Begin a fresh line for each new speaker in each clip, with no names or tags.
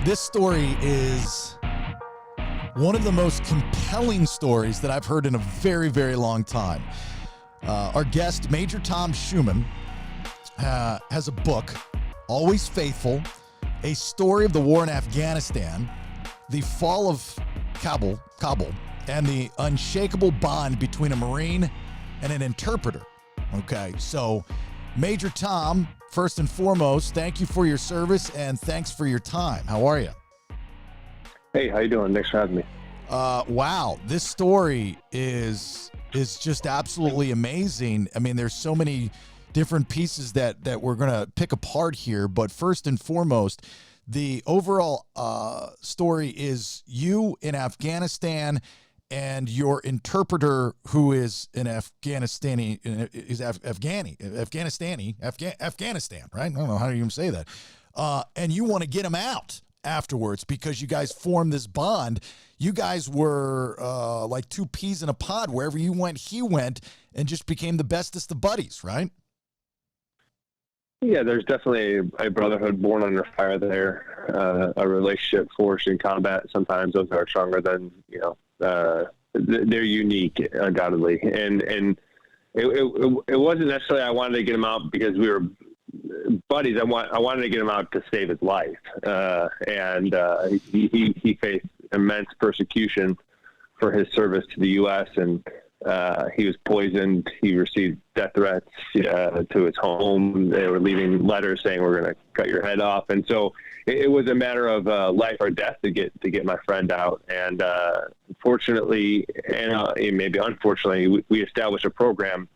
This story is one of the most compelling stories that I've heard in a very, very long time. Our guest, Major Tom Schueman, has a book, Always Faithful, a story of the war in Afghanistan, the fall of Kabul, and the unshakable bond between a Marine and an interpreter. Okay, so Major Tom, first and foremost, thank you for your service and thanks for your time. How are you?
Hey, how you doing? Thanks for having me.
Wow, this story is just absolutely amazing. I mean, there's so many different pieces that we're going to pick apart here, but first and foremost, the overall story is you in Afghanistan and your interpreter, who is an Afghanistan, right? I don't know how to even say that. And you want to get him out afterwards because you guys formed this bond. You guys were like two peas in a pod. Wherever you went, he went, and just became the bestest of buddies, right?
Yeah, there's definitely a brotherhood born under fire there. A relationship forged in combat. Sometimes those are stronger than, they're unique, undoubtedly. And it wasn't necessarily I wanted to get him out because we were buddies. I wanted to get him out to save his life. And he faced immense persecution for his service to the U.S. and he was poisoned. He received death threats to his home. They were leaving letters saying, "We're going to cut your head off." And so it was a matter of life or death to get my friend out. And fortunately, and maybe unfortunately, we established a program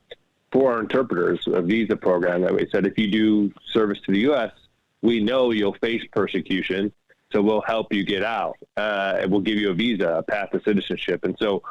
for our interpreters, a visa program that we said, if you do service to the U.S., we know you'll face persecution, so we'll help you get out. And we'll give you a visa, a path to citizenship. And so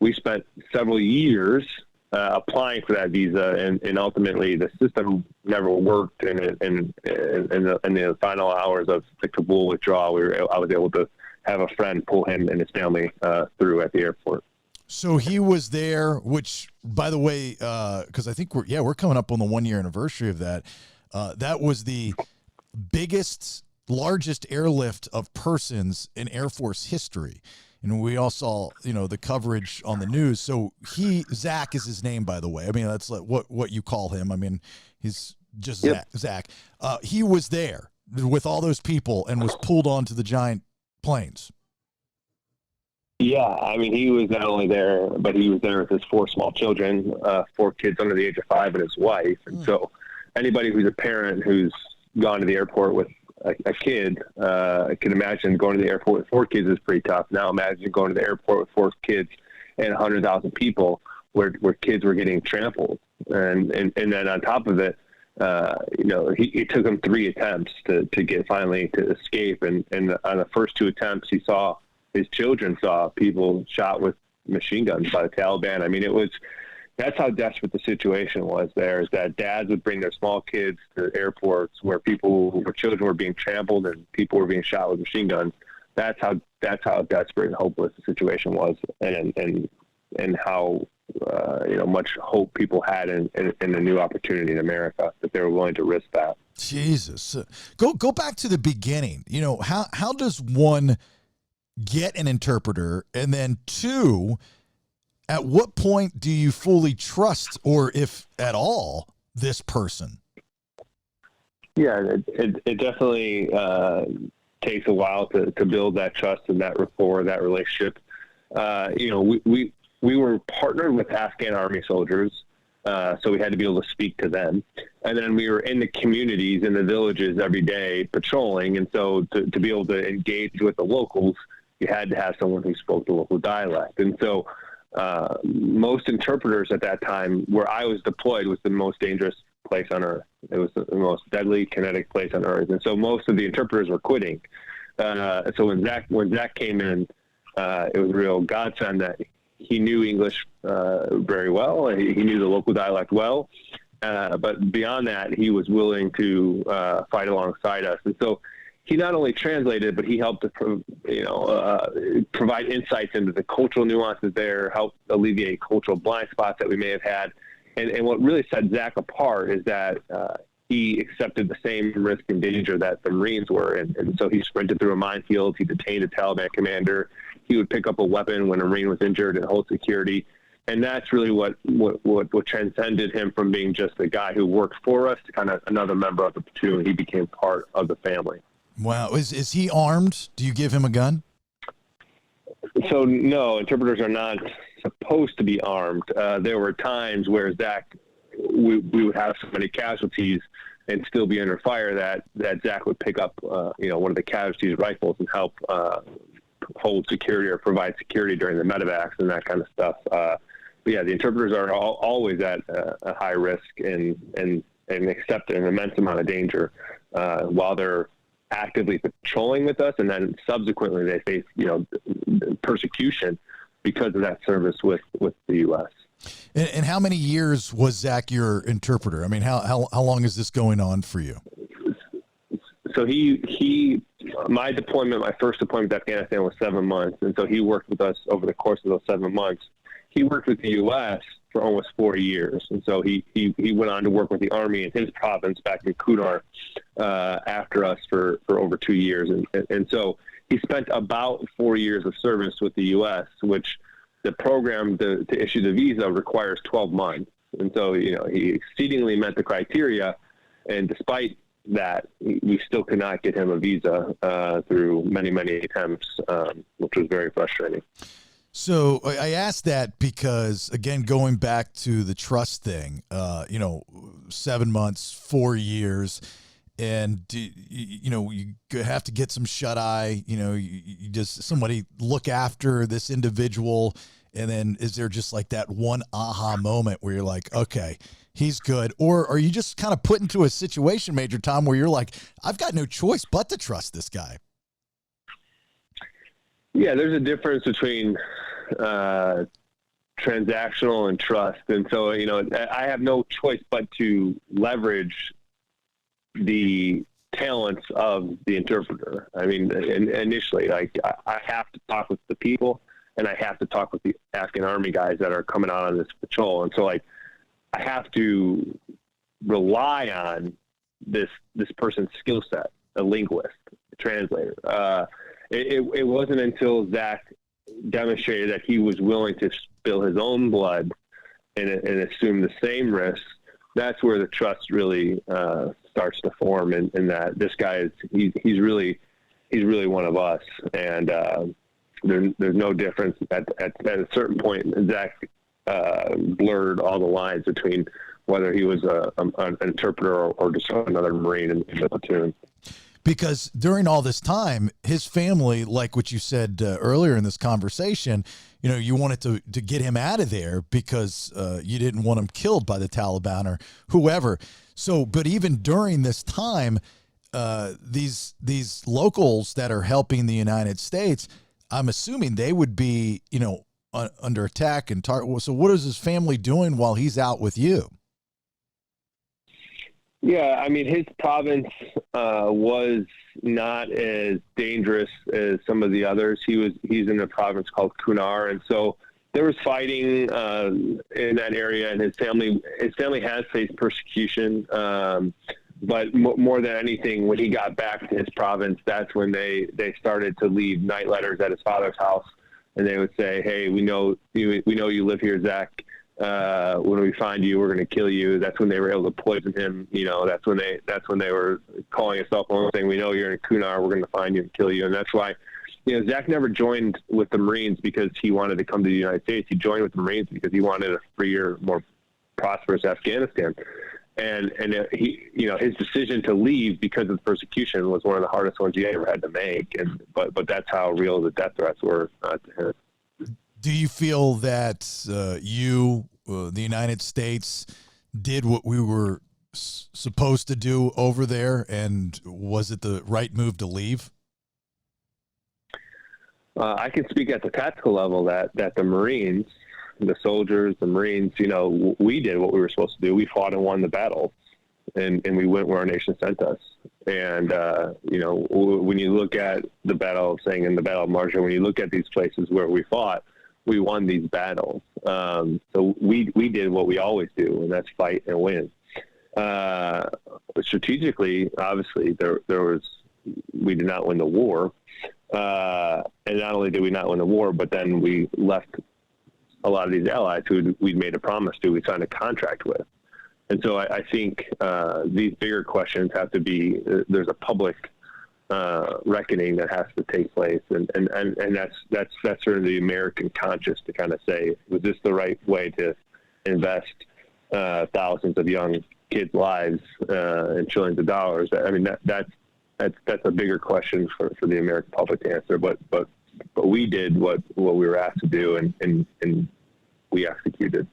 we spent several years applying for that visa, and ultimately the system never worked. And in the final hours of the Kabul withdrawal, I was able to have a friend pull him and his family through at the airport.
So he was there, which, by the way, because I think we're coming up on the 1-year anniversary of that. That was the biggest, largest airlift of persons in Air Force history. And we all saw, the coverage on the news. So Zach is his name, by the way. I mean, that's like what you call him. I mean, he's just yep. Zach. He was there with all those people and was pulled onto the giant planes.
Yeah, I mean, he was not only there, but he was there with his 4 small children, 4 kids under the age of 5 and his wife. And so anybody who's a parent who's gone to the airport with a kid, can imagine going to the airport with 4 kids is pretty tough. Now imagine going to the airport with 4 kids and 100,000 people where kids were getting trampled. And then on top of it, it took him 3 attempts to get finally to escape. And on the first 2 attempts, his children saw people shot with machine guns by the Taliban. I mean, that's how desperate the situation was there, is that dads would bring their small kids to airports where children were being trampled and people were being shot with machine guns. That's how desperate and hopeless the situation was, and how much hope people had in a new opportunity in America, that they were willing to risk that.
Jesus, go back to the beginning. How does one get an interpreter, and then 2, at what point do you fully trust, or if at all, this person?
Yeah, it definitely takes a while to build that trust and that rapport, that relationship. We were partnered with Afghan Army soldiers, so we had to be able to speak to them. And then we were in the communities, in the villages every day patrolling. And so to be able to engage with the locals, you had to have someone who spoke the local dialect. And so most interpreters at that time, where I was deployed, was the most dangerous place on earth. It was the most deadly kinetic place on earth. And so most of the interpreters were quitting. So when Zach came in, it was a real godsend that he knew English very well. He knew the local dialect well. But beyond that, he was willing to fight alongside us. And so he not only translated, but he helped to, provide insights into the cultural nuances there, help alleviate cultural blind spots that we may have had. And what really set Zach apart is that he accepted the same risk and danger that the Marines were. And so he sprinted through a minefield. He detained a Taliban commander. He would pick up a weapon when a Marine was injured and hold security. And that's really what transcended him from being just a guy who worked for us to kind of another member of the platoon. He became part of the family.
Wow. Is he armed? Do you give him a gun?
So no, interpreters are not supposed to be armed. There were times where Zach, we would have so many casualties and still be under fire that Zach would pick up, one of the casualties' rifles and help hold security or provide security during the medevacs and that kind of stuff. But yeah, the interpreters are always at a high risk and accept an immense amount of danger while they're actively patrolling with us, and then subsequently they face persecution because of that service with the U.S.
And how many years was Zach your interpreter? I mean, how long is this going on for you?
So my first deployment to Afghanistan was 7 months, and so he worked with us over the course of those 7 months. He worked with the U.S. for almost 4 years, and so he went on to work with the Army in his province back in Kunar after us for over 2 years, and so he spent about 4 years of service with the U.S., which the program to issue the visa requires 12 months, and so he exceedingly met the criteria, and despite that, we still could not get him a visa through many attempts, which was very frustrating.
So I asked that because, again, going back to the trust thing, 7 months, 4 years, and you have to get some shut eye. You just somebody look after this individual, and then is there just like that one aha moment where you're like, okay, he's good, or are you just kind of put into a situation, Major Tom, where you're like, I've got no choice but to trust this guy?
Yeah, there's a difference between transactional and trust. And so, I have no choice but to leverage the talents of the interpreter. I mean, initially, I have to talk with the people, and I have to talk with the Afghan Army guys that are coming out on this patrol. And so, I have to rely on this person's skill set, a linguist, a translator. It wasn't until Zach demonstrated that he was willing to spill his own blood and assume the same risks. That's where the trust really starts to form, and that this guy he's really one of us. And there's no difference at a certain point. Zach blurred all the lines between whether he was an interpreter or just another Marine in the platoon.
Because during all this time, his family, like what you said earlier in this conversation, you wanted to get him out of there because you didn't want him killed by the Taliban or whoever. So, but even during this time, these locals that are helping the United States, I'm assuming they would be, under attack and target. So what is his family doing while he's out with you?
Yeah, I mean, his province was not as dangerous as some of the others. He's in a province called Kunar, and so there was fighting in that area, and his family has faced persecution. But more than anything, when he got back to his province, that's when they started to leave night letters at his father's house, and they would say, "Hey, we know you live here, Zach. When we find you, we're going to kill you." That's when they were able to poison him. That's when they were calling a cell phone saying, "We know you're in Kunar. We're going to find you and kill you." And that's why, Zach never joined with the Marines because he wanted to come to the United States. He joined with the Marines because he wanted a freer, more prosperous Afghanistan. And he, his decision to leave because of persecution was one of the hardest ones he ever had to make. But that's how real the death threats were to him.
Do you feel that the United States, did what we were supposed to do over there, and was it the right move to leave?
I can speak at the tactical level that the Marines, the soldiers, the Marines, we did what we were supposed to do. We fought and won the battle, and we went where our nation sent us. And, when you look at the Battle of Sing and the Battle of Marshall, when you look at these places where we fought, we won these battles. So we did what we always do, and that's fight and win. strategically, obviously, we did not win the war. And not only did we not win the war, but then we left a lot of these allies who we'd made a promise to, we signed a contract with. And so I think these bigger questions have to be, there's a public reckoning that has to take place. And that's sort of the American conscience to kind of say, was this the right way to invest thousands of young kids' lives and trillions of dollars? I mean, that's a bigger question for the American public to answer. But we did what we were asked to do, and we executed.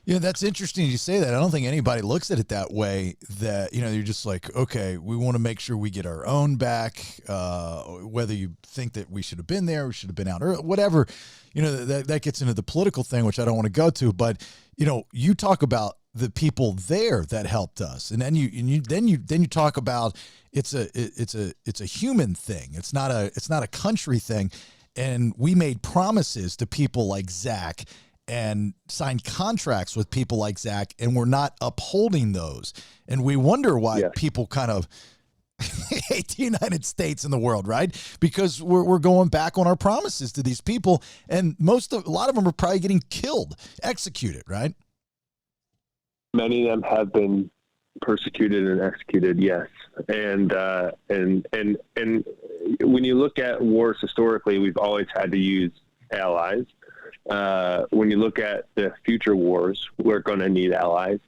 Yeah, that's interesting you say that. I don't think anybody looks at it that way, that, you're just like, okay, we want to make sure we get our own back, whether you think that we should have been there, we should have been out, or whatever, that gets into the political thing, which I don't want to go to. But, you talk about the people there that helped us. And then you talk about it's a human thing. It's not a country thing. And we made promises to people like Zach and signed contracts with people like Zach, and we're not upholding those. And we wonder why people kind of hate the United States and the world, right? Because we're going back on our promises to these people, and a lot of them are probably getting killed, executed, right?
Many of them have been persecuted and executed, yes. And when you look at wars historically, we've always had to use allies. When you look at the future wars, we're going to need allies.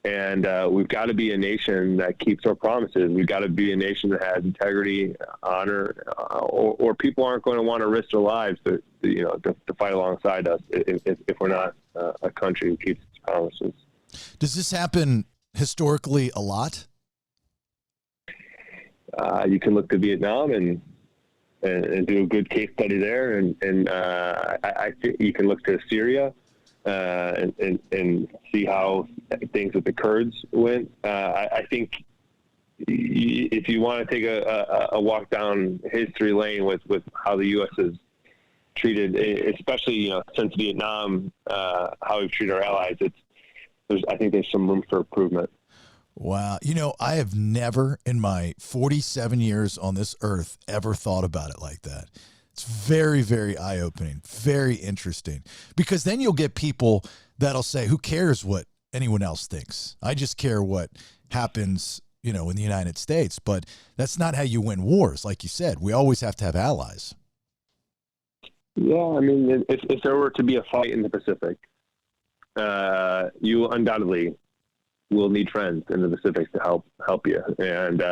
And we've got to be a nation that keeps our promises. We've got to be a nation that has integrity, honor, or people aren't going to want to risk their lives to fight alongside us if we're not a country who keeps its promises.
Does this happen historically a lot?
You can look to Vietnam and do a good case study there, and I think you can look to Syria and see how things with the Kurds went. I think if you want to take a walk down history lane with how the U.S. has treated, especially since Vietnam, how we've treated our allies, I think there's some room for improvement.
Wow. I have never in my 47 years on this earth ever thought about it like that. It's very, very eye-opening, very interesting, because then you'll get people that'll say, who cares what anyone else thinks? I just care what happens, in the United States. But that's not how you win wars. Like you said, we always have to have allies.
Yeah. I mean, if there were to be a fight in the Pacific, you undoubtedly will need friends in the Pacific to help you. And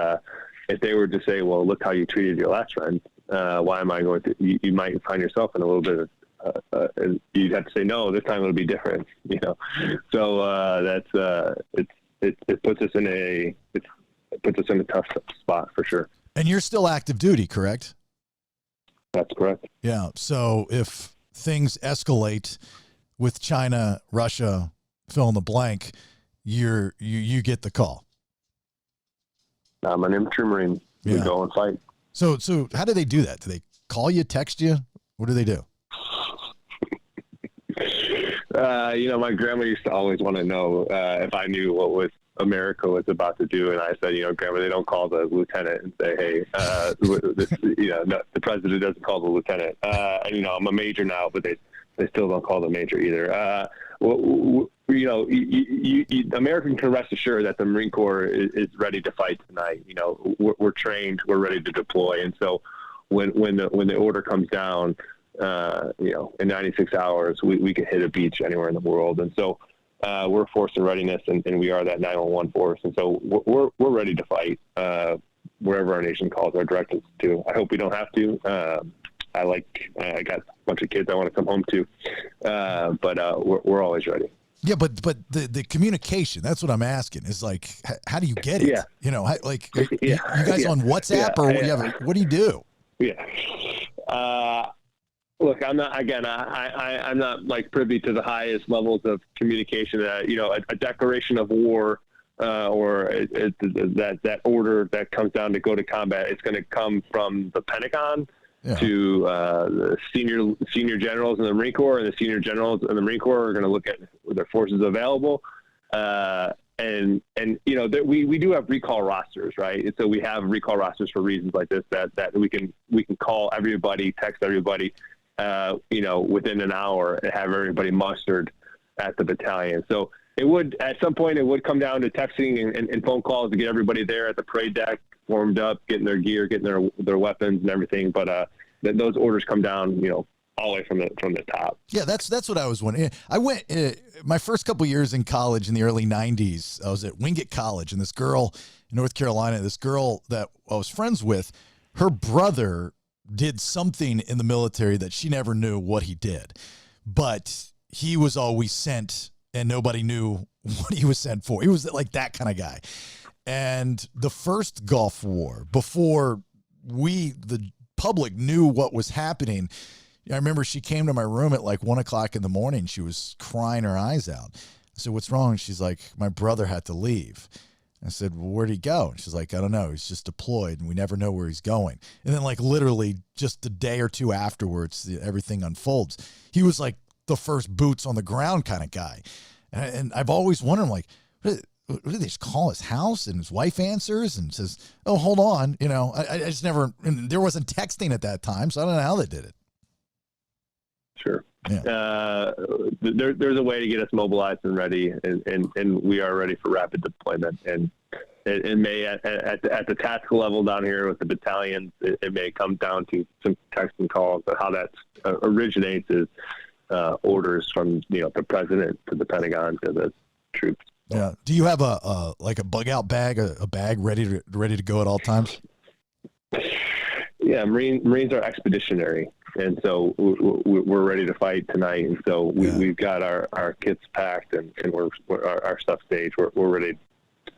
if they were to say, well, look how you treated your last friend, why am I going to, you might find yourself in a little bit of, you'd have to say, no, this time it'll be different, So it puts us in a tough spot for sure.
And you're still active duty, correct?
That's correct.
Yeah. So if things escalate with China, Russia, fill in the blank, you get the call.
I'm an infantry Marine. We go and fight.
So how do they do that? Do they call you, text you? What do they do?
My grandma used to always want to know if I knew what America was about to do, and I said, Grandma, they don't call the lieutenant and say, hey, the president doesn't call the lieutenant. I'm a major now, but they still don't call the major either. American can rest assured that the Marine Corps is ready to fight tonight. We're trained, we're ready to deploy. And so when the order comes down, in 96 hours, we can hit a beach anywhere in the world. And so we're a force in readiness, and we are that 911 force. And so we're ready to fight wherever our nation calls our directives to. I hope we don't have to. I got a bunch of kids I want to come home to, but we're always ready.
Yeah, but the communication, that's what I'm asking, is like, how do you get it?
Yeah.
You guys on WhatsApp or what do you do?
Yeah. Look, I'm not, again, I'm not like privy to the highest levels of communication that, a declaration of war or that order that comes down to go to combat, it's going to come from the Pentagon to the senior generals in the Marine Corps, and the senior generals in the Marine Corps are going to look at their forces available. you know, we do have recall rosters, right? And so we have recall rosters for reasons like this, that we can call everybody, text everybody, you know, within an hour and have everybody mustered at the battalion. So it would, at some point, it would come down to texting and phone calls to get everybody there at the parade deck, warmed up, getting their gear, getting their weapons and everything. But those orders come down, you know, all the way from the top.
Yeah, that's what I was wondering. I went my first couple years in college in the early 90s. I was at Wingate College, and this girl in North Carolina, this girl that I was friends with, her brother did something in the military that she never knew what he did. But he was always sent, and nobody knew what he was sent for. He was like that kind of guy. And the first Gulf War, before the public knew what was happening, I remember she came to my room at like 1 o'clock in the morning. She was crying her eyes out. I said, "What's wrong?" She's like, "My brother had to leave." I said, "Well, where'd he go?" And she's like, "I don't know. He's just deployed, and we never know where he's going." And then like literally just a day or two afterwards, everything unfolds. He was like the first boots on the ground kind of guy. And I've always wondered, like, what do they just call his house? And his wife answers and says, "Oh, hold on." You know, I just never, and there wasn't texting at that time, so I don't know how they did it.
Sure.
Yeah.
There's a way to get us mobilized and ready, and we are ready for rapid deployment. And it may at the tactical level down here with the battalions, it may come down to some text and calls. But how that originates is orders from, you know, the president to the Pentagon to the troops.
Yeah. Do you have a bug out bag, a bag ready to go at all times?
Yeah, Marines are expeditionary, and so we're ready to fight tonight. And so we've got our kits packed, and our stuff staged. We're ready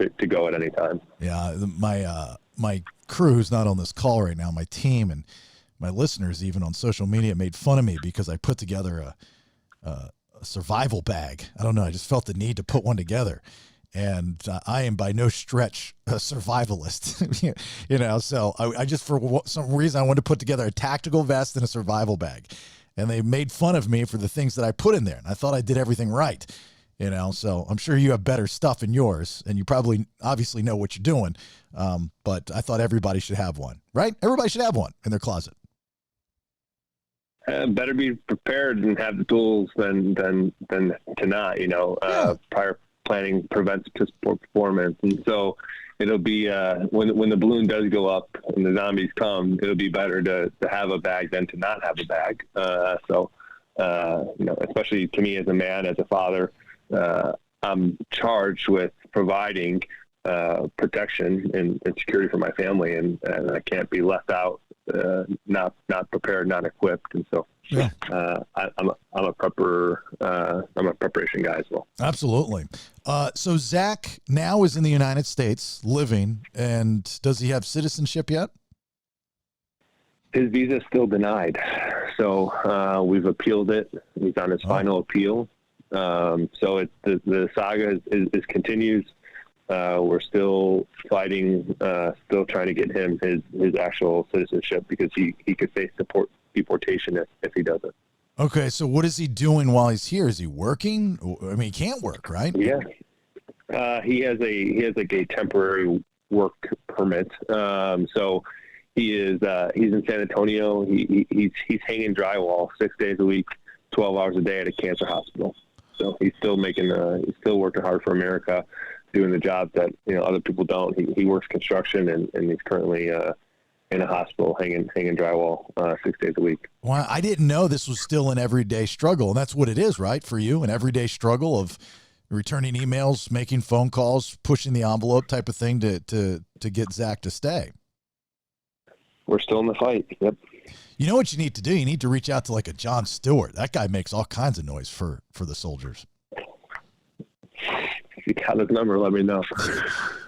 to go at any time. Yeah,
my crew, who's not on this call right now, my team and my listeners, even on social media, made fun of me because I put together a survival bag. I don't know. I just felt the need to put one together. And I am by no stretch a survivalist, you know, so I just, for some reason, I wanted to put together a tactical vest and a survival bag. And they made fun of me for the things that I put in there. And I thought I did everything right, you know, so I'm sure you have better stuff in yours, and you probably obviously know what you're doing. But I thought everybody should have one, right? Everybody should have one in their closet.
Better be prepared and have the tools than to not, you know. Prior planning prevents poor performance, and so it'll be when the balloon does go up and the zombies come, it'll be better to have a bag than to not have a bag. So you know, especially to me as a man, as a father, I'm charged with providing protection and security for my family, and I can't be left out, not prepared, not equipped. And so I'm a prepper. I'm a preparation guy as well.
Absolutely. So Zach now is in the United States living, and does he have citizenship yet?
His visa is still denied. So we've appealed it. He's on his final appeal. So the saga is continues. We're still fighting, still trying to get him his actual citizenship, because he could face deportation if he doesn't.
Okay, so what is he doing while he's here? Is he working? I mean, he can't work, right?
Yeah, he has a temporary work permit. So he's in San Antonio. He's hanging drywall 6 days a week, 12 hours a day at a cancer hospital. So he's still working hard for America, doing the job that, you know, other people don't. He works construction, and he's currently in a hospital hanging drywall 6 days a week.
Well, I didn't know this was still an everyday struggle, and that's what it is, right? For you, an everyday struggle of returning emails, making phone calls, pushing the envelope type of thing to get Zach to stay.
We're still in the fight. Yep.
You know what you need to do? You need to reach out to like a Jon Stewart. That guy makes all kinds of noise for the soldiers.
If you got his number, let me know.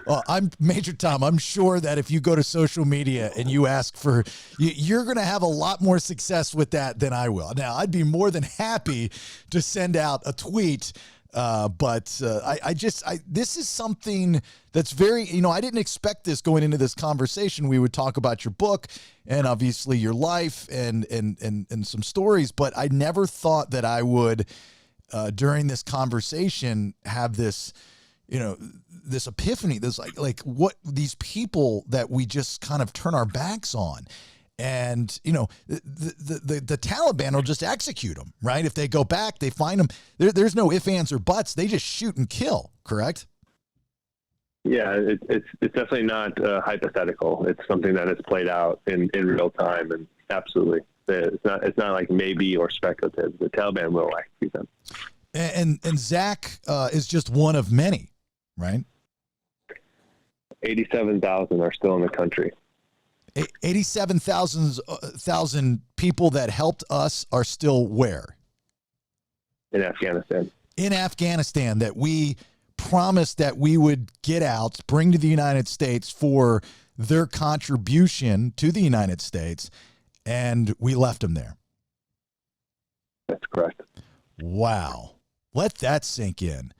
Well, I'm Major Tom. I'm sure that if you go to social media and you ask for, you're going to have a lot more success with that than I will. Now, I'd be more than happy to send out a tweet, but this is something that's very, you know, I didn't expect this going into this conversation. We would talk about your book and obviously your life and some stories, but I never thought that I would, during this conversation, have this, this epiphany, this like what these people that we just kind of turn our backs on. And, the Taliban will just execute them, right? If they go back, they find them. There's no ifs, ands, or buts. They just shoot and kill, correct?
Yeah, it's definitely not hypothetical. It's something that is played out in real time, and absolutely, it's not like maybe or speculative. The Taliban will execute them.
And Zach is just one of many, right?
87,000 are still in the country.
87,000 people that helped us are still where?
In Afghanistan.
In Afghanistan, that we promised that we would get out, bring to the United States for their contribution to the United States, and we left them there.
That's correct.
Wow. Let that sink in.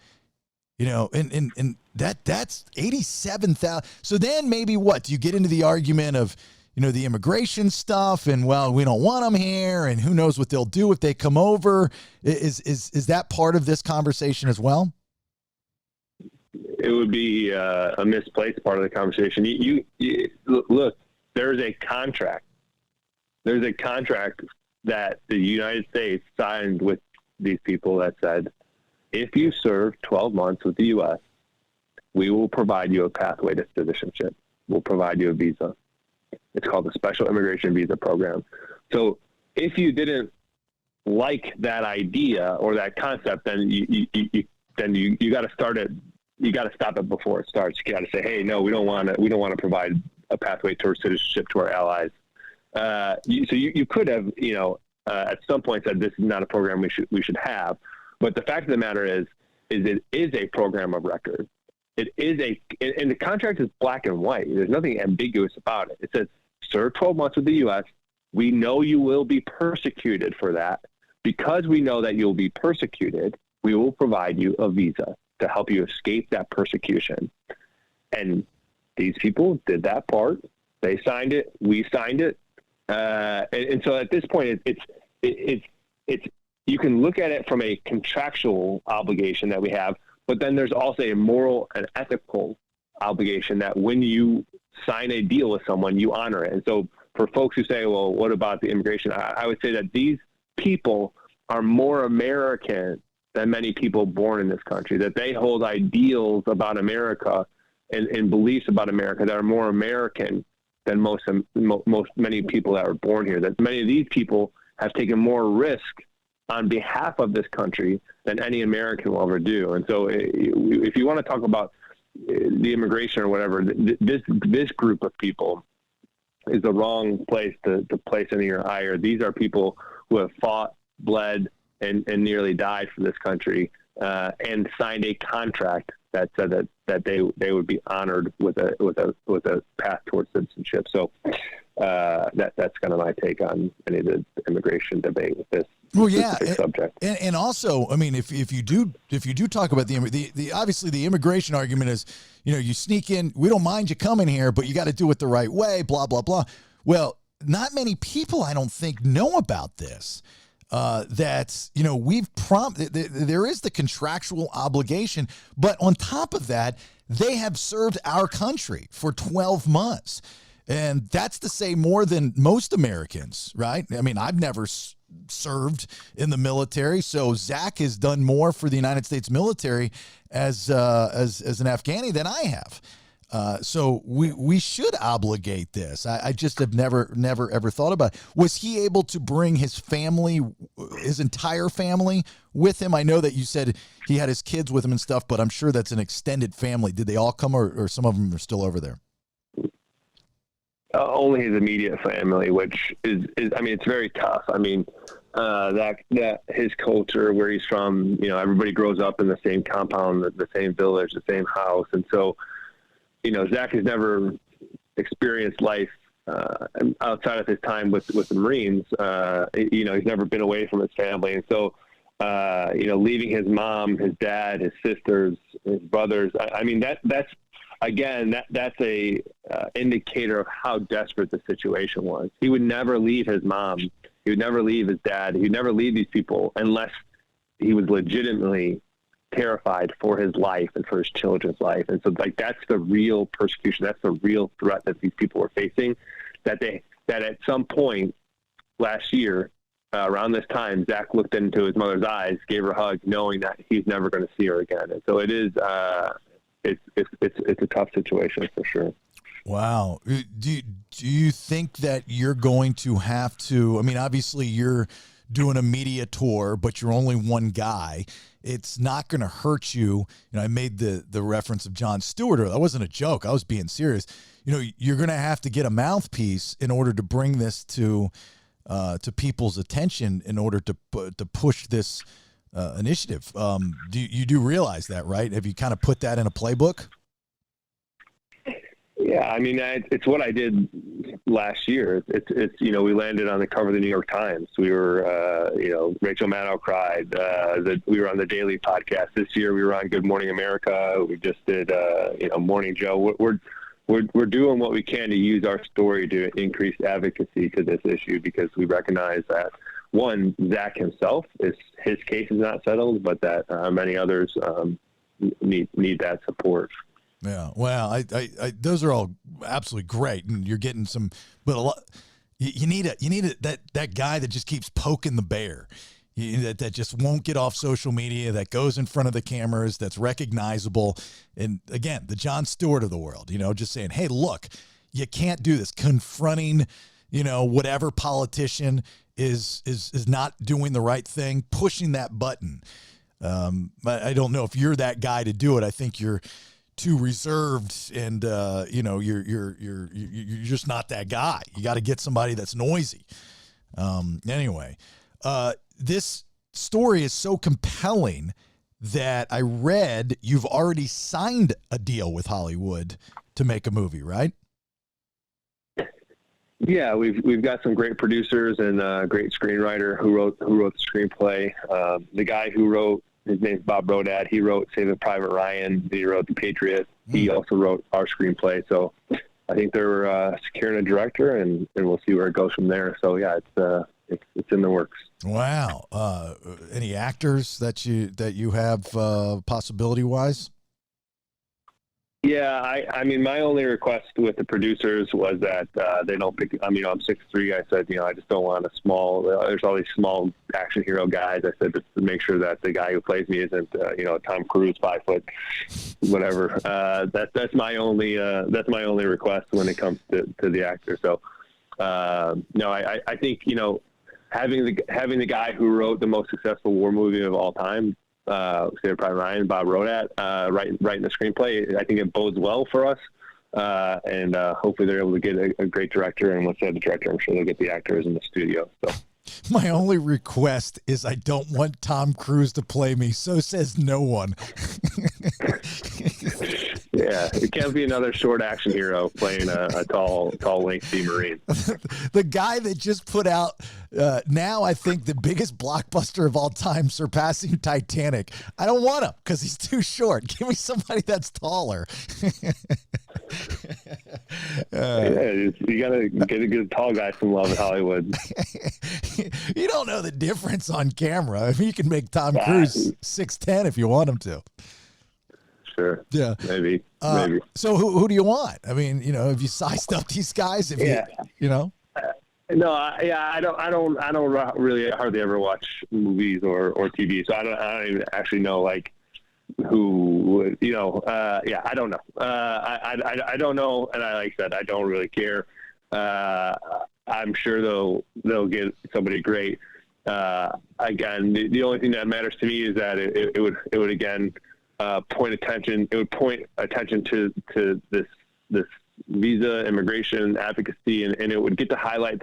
And that's 87,000. So then maybe what? Do you get into the argument of, the immigration stuff and, well, we don't want them here and who knows what they'll do if they come over? Is that part of this conversation as well?
It would be a misplaced part of the conversation. You look, there's a contract. There's a contract that the United States signed with these people that said, if you serve 12 months with the U.S., we will provide you a pathway to citizenship. We'll provide you a visa. It's called the Special Immigration Visa Program. So if you didn't like that idea or that concept, then you got to start it. You got to stop it before it starts. You got to say, hey, no, we don't want to provide a pathway towards citizenship to our allies. So you could have, at some point said this is not a program we should have. But the fact of the matter is it is a program of record. It is and the contract is black and white. There's nothing ambiguous about it. It says, serve 12 months with the U.S. We know you will be persecuted for that. Because we know that you'll be persecuted, we will provide you a visa to help you escape that persecution. And these people did that part. They signed it. We signed it. And so at this point, it's you can look at it from a contractual obligation that we have, but then there's also a moral and ethical obligation that when you sign a deal with someone, you honor it. And so for folks who say, well, what about the immigration? I would say that these people are more American than many people born in this country, that they hold ideals about America and beliefs about America that are more American than many people that are born here, that many of these people have taken more risk on behalf of this country than any American will ever do. And so if you want to talk about the immigration or whatever, this group of people is the wrong place to place any of your ire. These are people who have fought, bled, and nearly died for this country, and signed a contract that said that they would be honored with a path towards citizenship. So that's kind of my take on any of the immigration debate with this.
Well, yeah,
subject.
And also, I mean, if you do talk about the obviously the immigration argument is, you sneak in, we don't mind you coming here, but you got to do it the right way, blah blah blah. Well, not many people, I don't think, know about this. That there is the contractual obligation, but on top of that, they have served our country for 12 months. And that's to say more than most Americans, right? I mean, I've never served in the military, so Zach has done more for the United States military as an Afghani than I have. So we should obligate this. I just have never ever thought about it. Was he able to bring his family, his entire family with him? I know that you said he had his kids with him and stuff, but I'm sure that's an extended family. Did they all come, or some of them are still over there?
Only his immediate family, which is I mean, it's very tough. I mean, that his culture, where he's from, everybody grows up in the same compound, the same village, the same house. And so, Zach has never experienced life outside of his time with the Marines. He's never been away from his family. And so, leaving his mom, his dad, his sisters, his brothers, I mean, that's a indicator of how desperate the situation was. He would never leave his mom. He would never leave his dad. He would never leave these people unless he was legitimately terrified for his life and for his children's life. And so like, that's the real persecution. That's the real threat that these people were facing, that at some point last year, around this time, Zach looked into his mother's eyes, gave her a hug, knowing that he's never going to see her again. And so it is, it's a tough situation for sure.
Wow. Do you think that you're going to have to, I mean, obviously you're doing a media tour, but you're only one guy. It's not going to hurt you. I made the reference of Jon Stewart. That wasn't a joke. I was being serious. You're going to have to get a mouthpiece in order to bring this to people's attention in order to push this initiative. You do realize that, right? Have you kind of put that in a playbook?
Yeah, I mean, it's what I did last year. It's we landed on the cover of the New York Times. We were, Rachel Maddow cried. We were on the Daily podcast this year. We were on Good Morning America. We just did, Morning Joe. We're doing what we can to use our story to increase advocacy to this issue, because we recognize that, one, Zach himself, his case is not settled, but that many others need that support.
Yeah, well, I those are all absolutely great, and you're getting some, but a lot. You need that guy that just keeps poking the bear, that just won't get off social media, that goes in front of the cameras, that's recognizable, and again, the Jon Stewart of the world, just saying, hey, look, you can't do this. Confronting, whatever politician is not doing the right thing, pushing that button. I don't know if you're that guy to do it. I think you're too reserved, and you're just not that guy. You got to get somebody that's noisy. Anyway, this story is so compelling that I read you've already signed a deal with Hollywood to make a movie, right?
Yeah, we've got some great producers and a great screenwriter who wrote the screenplay. The guy who wrote, his name's Bob Rodat. He wrote Saving Private Ryan. He wrote The Patriot. He also wrote our screenplay. So I think they're securing a director, and we'll see where it goes from there. So yeah, it's in the works.
Wow. Any actors that you have possibility wise?
Yeah, I mean, my only request with the producers was that they don't pick. I'm 6'3". I said, I just don't want a small. There's all these small action hero guys. I said, just to make sure that the guy who plays me isn't, Tom Cruise, 5 foot, whatever. That's my only request when it comes to the actor. So, no, I think having the guy who wrote the most successful war movie of all time, Saving Private Ryan, Bob Rodat, writing the screenplay, I think it bodes well for us. And hopefully they're able to get a great director. And once they have the director, I'm sure they'll get the actors in the studio. So
my only request is I don't want Tom Cruise to play me. So says no one.
Yeah, it can't be another short action hero playing a tall, lengthy Marine.
The guy that just put out now, I think, the biggest blockbuster of all time, surpassing Titanic. I don't want him because he's too short. Give me somebody that's taller.
Yeah, you gotta get a good tall guy from Love in Hollywood.
You don't know the difference on camera. I mean, you can make Tom Cruise 6'10" if you want him to.
Sure.
Yeah.
Maybe.
So who do you want? I mean, have you sized up these guys?
No, I don't really hardly ever watch movies or TV, so I don't even actually know who I don't know. I don't know, and like I said, I don't really care. I'm sure they'll get somebody great. Again, the only thing that matters to me is that it would again point attention to this visa immigration advocacy, and it would get to highlight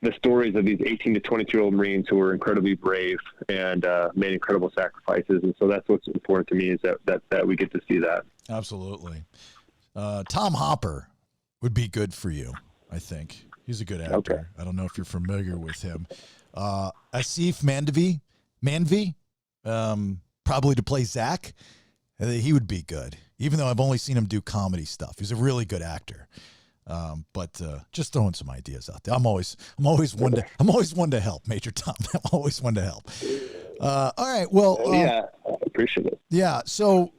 the stories of these 18 to 22-year-old Marines who were incredibly brave and made incredible sacrifices. And so that's what's important to me, is that we get to see that.
Absolutely. Tom Hopper would be good for you, I think. He's a good actor.
Okay.
I don't know if you're familiar with him. Asif Manvi, probably to play Zach. He would be good, even though I've only seen him do comedy stuff. He's a really good actor. But just throwing some ideas out there. I'm always one to help, Major Tom. I'm always one to help. All right. Well,
yeah. appreciative.
Yeah. So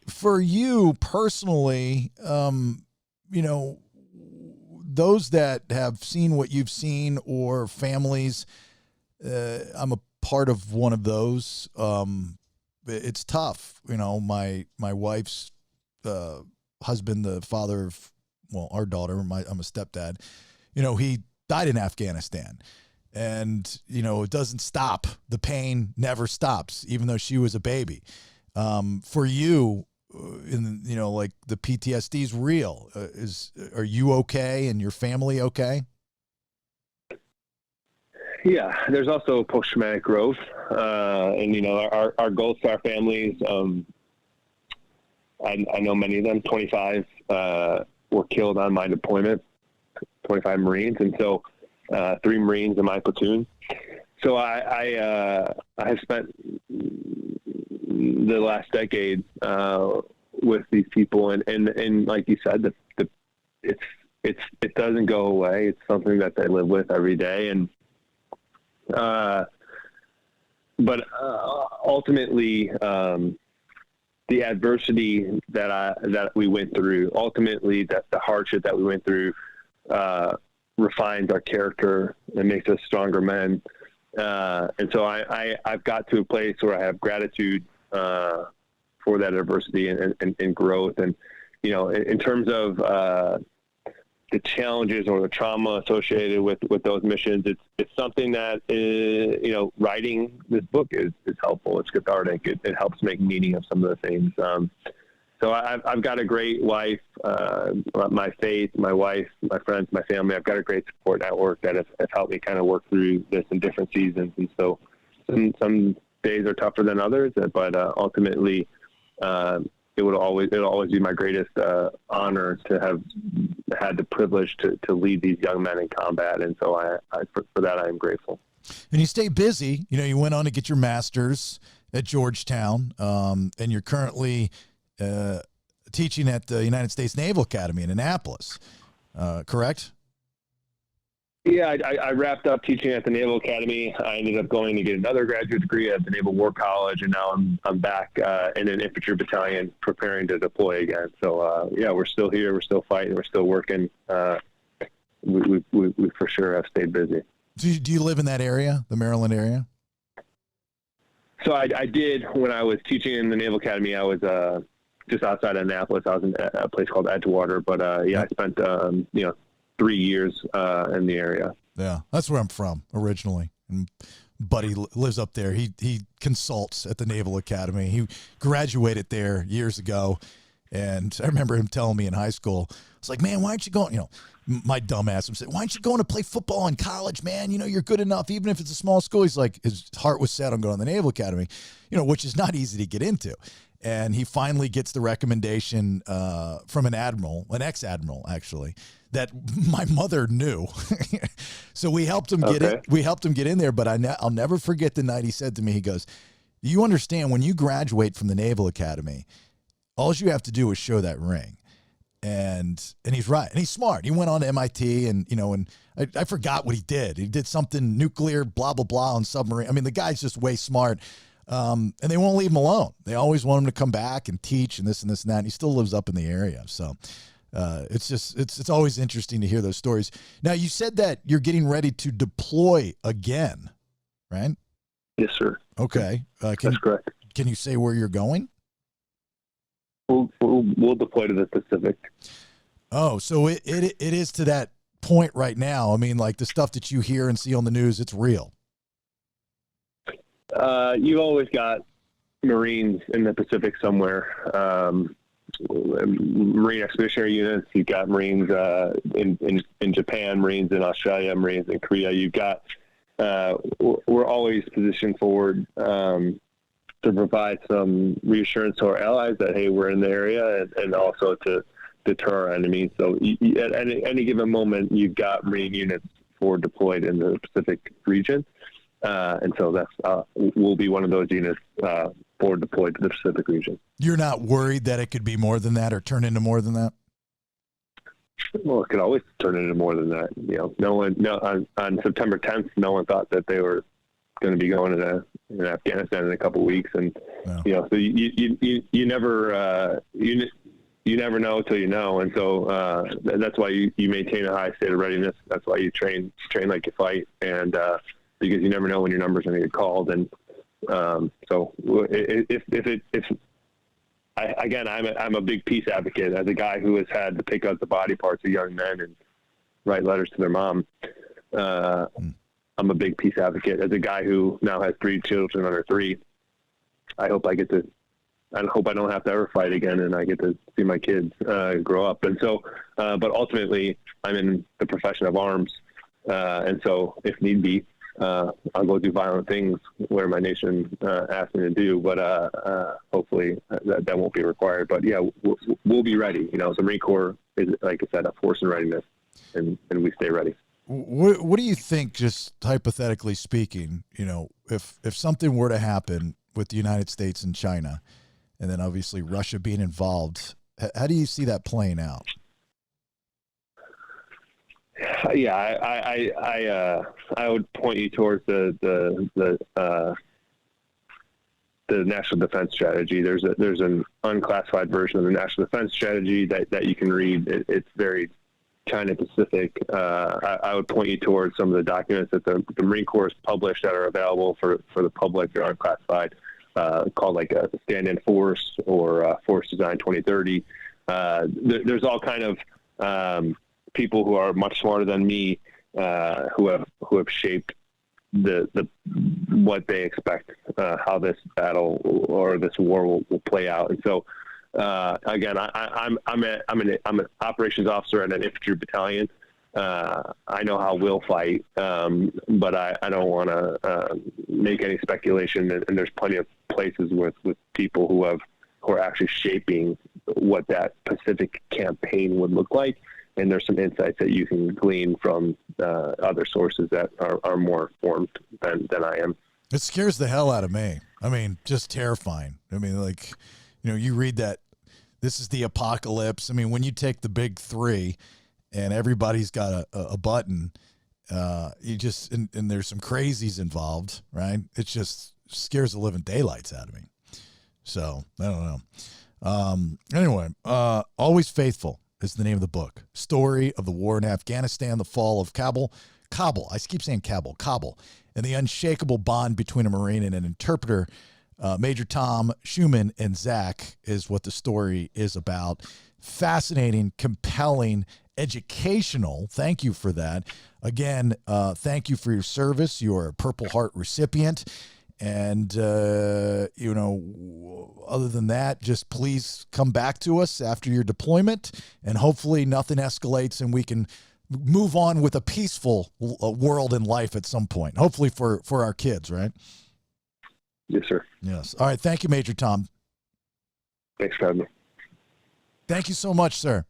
for you personally, you know, those that have seen what you've seen or families, I'm a part of one of those. It's tough. You know, my wife's husband, the father of, well, our daughter, I'm a stepdad, you know, he died in Afghanistan. And, you know, it doesn't stop. The pain never stops, even though she was a baby. For you, you know, like the PTSD is real. Are you okay and your family okay?
Yeah, there's also post-traumatic growth. And, you know, our goals to our families, I know many of them, 25 were killed on my deployment, 25 Marines. And so 3 Marines in my platoon. So I have spent the last decade with these people, and like you said, it doesn't go away. It's something that they live with every day, and but ultimately, the adversity that we went through, ultimately that the hardship that we went through, refines our character and makes us stronger men. And so I've got to a place where I have gratitude for that adversity and growth. And, you know, in terms of the challenges or the trauma associated with those missions, it's something that, you know, writing this book is helpful. It's cathartic. It helps make meaning of some of the things. So I've got a great wife, my faith, my wife, my friends, my family. I've got a great support network that have helped me kind of work through this in different seasons. And so some days are tougher than others, but ultimately it'll always be my greatest honor to have had the privilege to lead these young men in combat. And so for that, I am grateful.
And you stay busy. You know, you went on to get your master's at Georgetown, and you're currently teaching at the United States Naval Academy in Annapolis, correct?
Yeah, I wrapped up teaching at the Naval Academy. I ended up going to get another graduate degree at the Naval War College, and now I'm back in an infantry battalion preparing to deploy again. So yeah, we're still here, we're still fighting, we're still working. We for sure have stayed busy.
Do you live in that area, the Maryland area?
So I did when I was teaching in the Naval Academy. I was just outside of Annapolis. I was in a place called Edgewater, but yeah, I spent 3 years in the area.
Yeah, that's where I'm from originally. And Buddy lives up there. He consults at the Naval Academy. He graduated there years ago, and I remember him telling me in high school, it's like, man, why aren't you going? You know, my dumb ass said, why aren't you going to play football in college, man? You know, you're good enough, even if it's a small school. He's like, his heart was set on going to the Naval Academy, you know, which is not easy to get into. And he finally gets the recommendation from an ex-admiral, actually, that my mother knew. So we helped him get it. We helped him get in there. But I'll never forget the night he said to me, he goes, you understand, when you graduate from the Naval Academy, all you have to do is show that ring. And he's right. And he's smart. He went on to MIT, and, you know, and I forgot what he did. He did something nuclear, blah, blah, blah, on submarine. I mean, the guy's just way smart. And they won't leave him alone. They always want him to come back and teach and this and this and that. And he still lives up in the area. So it's always interesting to hear those stories. Now, you said that you're getting ready to deploy again, right?
Yes, sir.
Okay.
That's correct.
Can you say where you're going?
We'll deploy to the Pacific.
Oh, so it is to that point right now. I mean, like the stuff that you hear and see on the news, it's real.
You've always got Marines in the Pacific somewhere. Marine expeditionary units. You've got Marines in Japan, Marines in Australia, Marines in Korea. You've got. We're always positioned forward to provide some reassurance to our allies that, hey, we're in the area, and also to deter our enemies. So at any given moment, you've got Marine units forward deployed in the Pacific region. And so that's will be one of those units forward deployed to the Pacific region. You're not worried that it could be more than that or turn into more than that? Well, it could always turn into more than that. You know, on September 10th, no one thought that they were going to be going in Afghanistan in a couple of weeks. And, so you never, you never know till you know. And so that's why you maintain a high state of readiness. That's why you train like you fight. And because you never know when your number's going to get called. And so I'm a big peace advocate. As a guy who has had to pick up the body parts of young men and write letters to their mom, I'm a big peace advocate. As a guy who now has 3 children under 3, I hope I don't have to ever fight again, and I get to see my kids grow up. And so, but ultimately, I'm in the profession of arms, and so if need be, I'll go do violent things where my nation asks me to do. But hopefully, that won't be required. But yeah, we'll be ready. The Marine Corps is, like I said, a force in readiness, and we stay ready.
What do you think, just hypothetically speaking, if something were to happen with the United States and China, and then obviously Russia being involved, how do you see that playing out?
Yeah, I would point you towards the National Defense Strategy. There's an unclassified version of the National Defense Strategy that you can read. It's very China Pacific. I would point you towards some of the documents that the Marine Corps has published that are available for the public. They're unclassified, called like a stand-in force or Force Design 2030. There's all kind of people who are much smarter than me who have shaped the what they expect, how this battle or this war will play out. And so again, I'm an operations officer at an infantry battalion. I know how we'll fight, but I don't want to make any speculation. And there's plenty of places with people who are actually shaping what that Pacific campaign would look like. And there's some insights that you can glean from other sources that are more informed than I am.
It scares the hell out of me. I mean, just terrifying. I mean, you read that this is the apocalypse. I mean, when you take the big 3 and everybody's got a button, you just, and there's some crazies involved, right? It just scares the living daylights out of me. So I don't know. Anyway, Always Faithful is the name of the book. Story of the war in Afghanistan, the fall of Kabul. I keep saying Kabul, and the unshakable bond between a Marine and an interpreter. Major Tom Schueman and Zach is what the story is about. Fascinating, compelling, educational. Thank you for that. Again, thank you for your service. You're a Purple Heart recipient. And, other than that, just please come back to us after your deployment, and hopefully nothing escalates and we can move on with a peaceful world and life at some point, hopefully for our kids, right?
Yes, sir.
Yes. All right. Thank you, Major Tom.
Thanks for having me.
Thank you so much, sir.